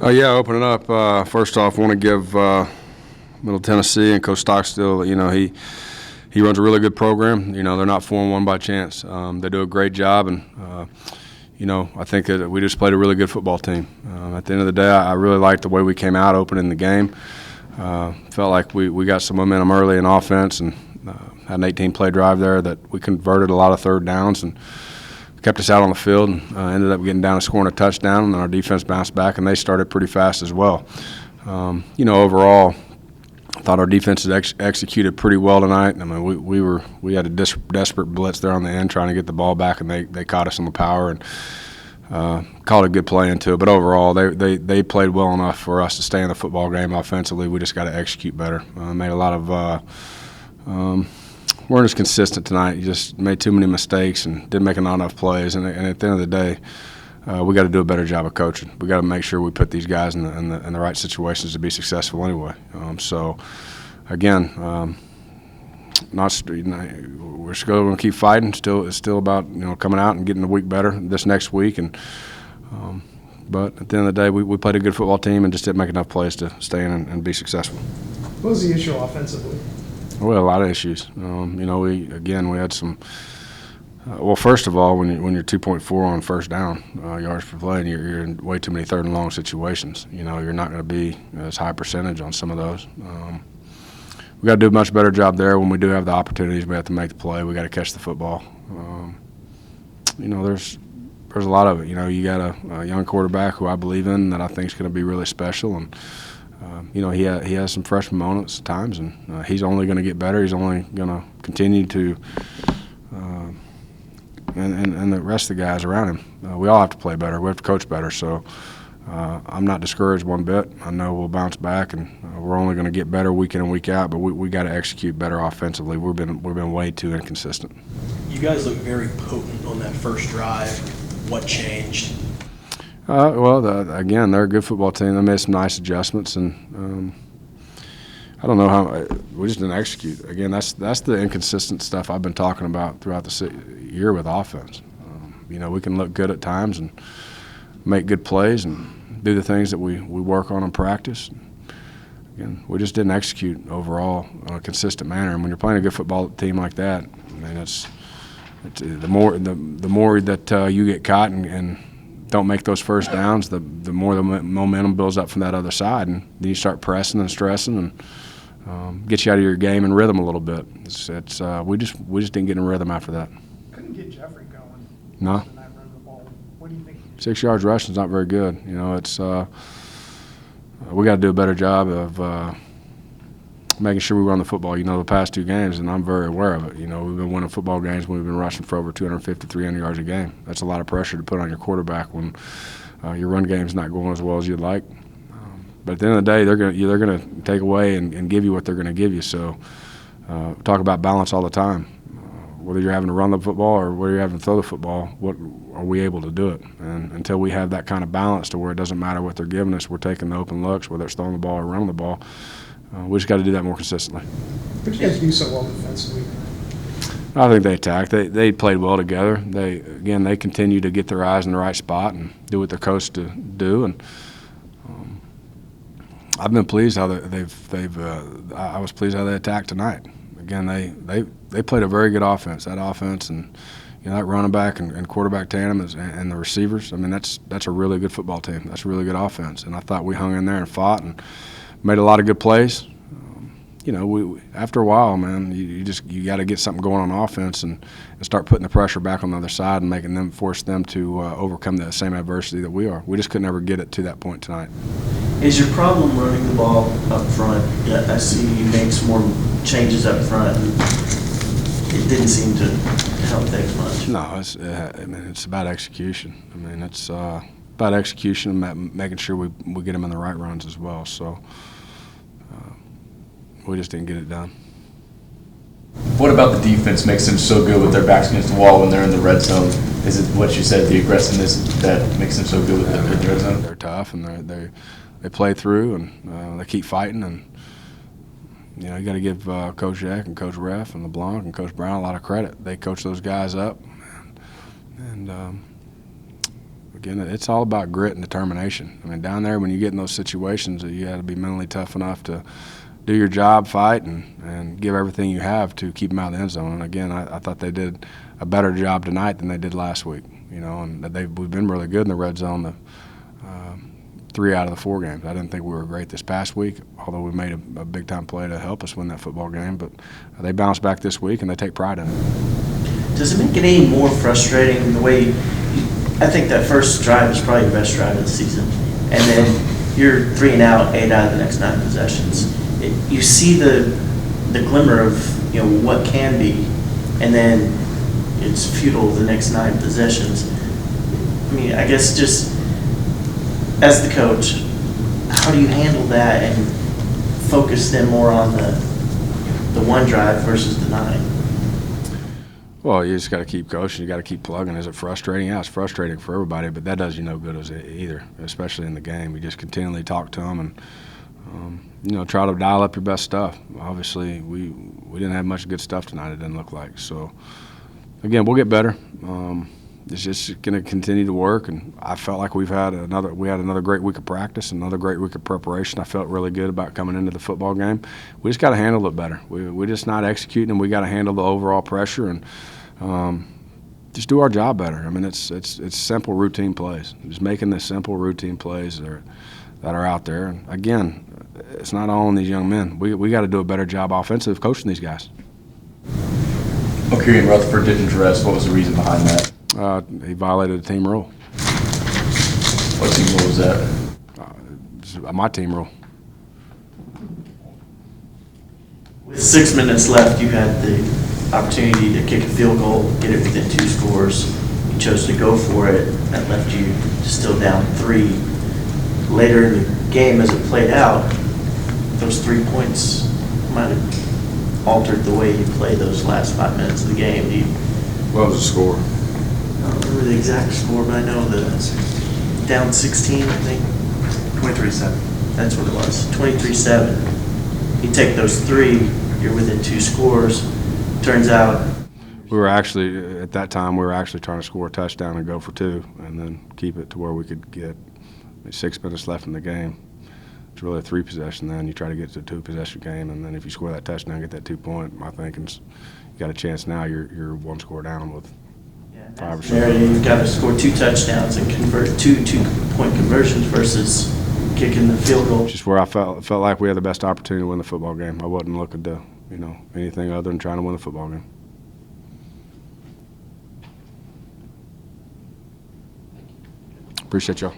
Yeah, opening up. First off, I want to give Middle Tennessee and Coach Stockstill. He runs a really good program. They're not 4-1 by chance. They do a great job, and I think that we just played a really good football team. At the end of the day, I really liked the way we came out opening the game. Felt like we got some momentum early in offense, and had an 18-play drive there that we converted a lot of third downs and kept us out on the field, and ended up getting down and scoring a touchdown, and then our defense bounced back, and they started pretty fast as well. Overall, I thought our defense executed pretty well tonight. I mean, we had a desperate blitz there on the end trying to get the ball back, and they caught us on the power and called a good play into it. But overall, they played well enough for us to stay in the football game offensively. We just got to execute better. Made a lot of weren't as consistent tonight. You just made too many mistakes and didn't make enough plays. And at the end of the day, we got to do a better job of coaching. We got to make sure we put these guys in the right situations to be successful anyway. So, again, we're still going to keep fighting. It's still about coming out and getting the week better this next week. But at the end of the day, we played a good football team and just didn't make enough plays to stay in and be successful. What was the issue offensively? We had a lot of issues. We had some. Well, first of all, when you're 2.4 on first down yards per play, and you're in way too many third and long situations, you're not going to be as high percentage on some of those. We got to do a much better job there. When we do have the opportunities, we have to make the play. We got to catch the football. There's a lot of it. You got a young quarterback who I believe in that I think is going to be really special, and he has some freshman moments at times, and he's only going to get better. He's only going to continue to, and the rest of the guys around him. We all have to play better. We have to coach better. So I'm not discouraged one bit. I know we'll bounce back, and we're only going to get better week in and week out. But we got to execute better offensively. We've been way too inconsistent. You guys look very potent on that first drive. What changed? Again, they're a good football team. They made some nice adjustments, and I don't know how we just didn't execute. Again, that's the inconsistent stuff I've been talking about throughout the year with offense. We can look good at times and make good plays and do the things that we work on in practice. Again, we just didn't execute overall in a consistent manner. And when you're playing a good football team like that, I mean, it's the more that you get caught and don't make those first downs, the more the momentum builds up from that other side, and then you start pressing and stressing and get you out of your game and rhythm a little bit. We just didn't get in rhythm after that. Couldn't get Jeffrey going. No. What do you think? 6 yards rushing is not very good. We got to do a better job of making sure we run the football. The past two games, and I'm very aware of it. We've been winning football games when we've been rushing for over 250, 300 yards a game. That's a lot of pressure to put on your quarterback when your run game's not going as well as you'd like. But at the end of the day, they're going to take away and give you what they're going to give you. So talk about balance all the time. Whether you're having to run the football or whether you're having to throw the football, what are we able to do it? And until we have that kind of balance to where it doesn't matter what they're giving us, we're taking the open looks, whether it's throwing the ball or running the ball. We just got to do that more consistently. What did you guys do so well defensively? I think they attacked. They played well together. They continue to get their eyes in the right spot and do what they're coached to do. And I've been pleased how I was pleased how they attacked tonight. Again, they played a very good offense. That offense and that running back and quarterback tandem and the receivers. I mean, that's a really good football team. That's a really good offense. And I thought we hung in there and fought and made a lot of good plays. We after a while, man, you got to get something going on offense and start putting the pressure back on the other side and force them to overcome that same adversity that we are. We just could never get it to that point tonight. Is your problem running the ball up front? I see you make some more changes up front. It didn't seem to help that much. No, it's about execution. I mean, it's about execution and making sure we get them in the right runs as well. So we just didn't get it done. What about the defense makes them so good with their backs against the wall when they're in the red zone? Is it what you said, the aggressiveness that makes them so good with the red zone? They're tough and they play through and they keep fighting, and you got to give Coach Jack and Coach Ref and LeBlanc and Coach Brown a lot of credit. They coach those guys up, and again, it's all about grit and determination. I mean, down there when you get in those situations, you got to be mentally tough enough to do your job, fight, and give everything you have to keep them out of the end zone. And again, I thought they did a better job tonight than they did last week. You know, and we've been really good in the red zone. 3 out of the 4 games. I didn't think we were great this past week, although we made a big-time play to help us win that football game. But they bounced back this week, and they take pride in it. Does it make it any more frustrating the way I think that first drive is probably your best drive of the season, and then you're 3 and out, 8 out of the next 9 possessions. You see the glimmer of what can be, and then it's futile the next 9 possessions. I mean, I guess just as the coach, how do you handle that and focus them more on the one drive versus the 9? Well, you just got to keep coaching. You got to keep plugging. Is it frustrating? Yeah, it's frustrating for everybody, but that does you no good either, especially in the game. You just continually talk to them and try to dial up your best stuff. Obviously, we didn't have much good stuff tonight. It didn't look like. So again, we'll get better. It's just going to continue to work, and I felt like we had another great week of practice, another great week of preparation. I felt really good about coming into the football game. We just got to handle it better. We're just not executing, and we got to handle the overall pressure and just do our job better. I mean, it's simple routine plays. Just making the simple routine plays that are out there. And again, it's not all on these young men. We got to do a better job offensive coaching these guys. Okay, and Rutherford didn't dress. What was the reason behind that? He violated the team rule. What team rule was that? My team rule. With 6 minutes left, you had the opportunity to kick a field goal, get it within 2 scores. You chose to go for it. That left you still down 3. Later in the game, as it played out, those 3 points might have altered the way you play those last 5 minutes of the game. What was the score? I don't remember the exact score, but I know down 16, I think. 23-7. That's what it was, 23-7. You take those 3, you're within 2 scores. Turns out We were actually, at that time, trying to score a touchdown and go for 2 and then keep it to where we could get 6 minutes left in the game. It's really a 3-possession then. You try to get to a 2-possession game, and then if you score that touchdown, get that 2-point, my thinking's you got a chance now you're 1 score down with 5 or 6. you've got to score 2 touchdowns and convert 2 2-point conversions versus kicking the field goal. Just where I felt like we had the best opportunity to win the football game. I wasn't looking to, anything other than trying to win the football game. Appreciate y'all.